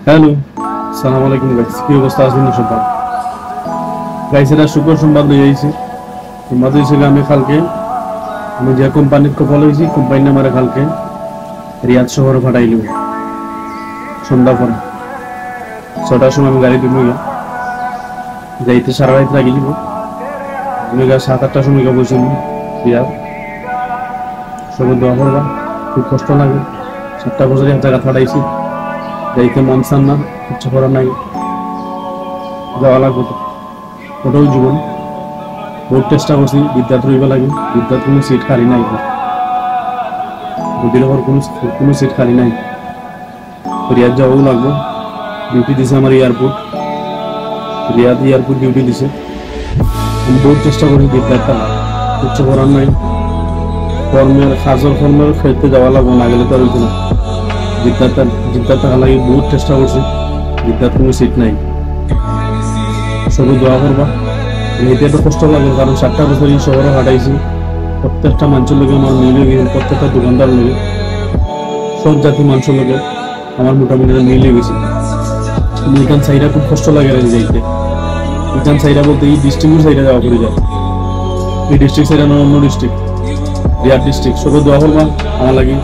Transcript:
Hello, সালাম আলাইকুম guys, কি অবস্থা আছেন সবাই? গাইস, এটা শুক্র সোমবার লই আইছি। সোমবার হয়েছিল আমি যে কোম্পানির কপাল হয়েছি, কোম্পানির নামারে কালকে রিয়াদ শহরে পাঠাইল সন্ধ্যা পরে 6টার সময় আমি গাড়ি দিব যাইতে সারা রাত লাগিয়ে দিব। আমি 7-8টার সময় বলছি রিয়াদ। সবাই দোয়া করবা, খুব কষ্ট লাগে। 7টা বছর এক জায়গা পাঠাইছি, যাইতে মন চান না, ইচ্ছা করা নাই, যাওয়া লাগবে তো। ওটাও জীবন। বহুত চেষ্টা করছি বিদ্যার্থী রইবা লাগে, বিদ্যার্থী কোনো সিট খালি নাই, বুদ্ধির ওপর কোনো সিট খালি নাই। রিয়াদ যাওয়াও লাগবে। ডিউটি দিছে আমার এয়ারপোর্ট, রিয়াদ এয়ারপোর্ট ডিউটি দিছে। আমি বহুত চেষ্টা করি বিদ্যার্থী, ইচ্ছা করার নাই। কর্মের খেতে যাওয়া লাগবে, না গেলে তো আর হইতো না। বিদ্যার্থী লাগে বহুত চেষ্টা করছি, বিদ্যার্থী কোনো সিট নাই। সবই দোয়া করবা। এতে একটু কষ্ট লাগে, কারণ 7টা বছর এই শহরে হাঁটাইছি। প্রত্যেকটা মানুষের লোকে আমার মিলে গেছে, প্রত্যেকটা দোকানদার লোকে, সব জাতি মানুষের লোকে আমার মোটামুটি মিলে গেছে। ইটান সাইডা খুব কষ্ট লাগে যাইতে। ইটান সাইডা বলতে এই ডিস্ট্রিক্টের সাইডে যাওয়া করে যায়। এই ডিস্ট্রিক্ট সাইডা অন্য ডিস্ট্রিক্ট, রিয়াদ ডিস্ট্রিক্ট। সবাই দোয়া করবা আমার লাগে।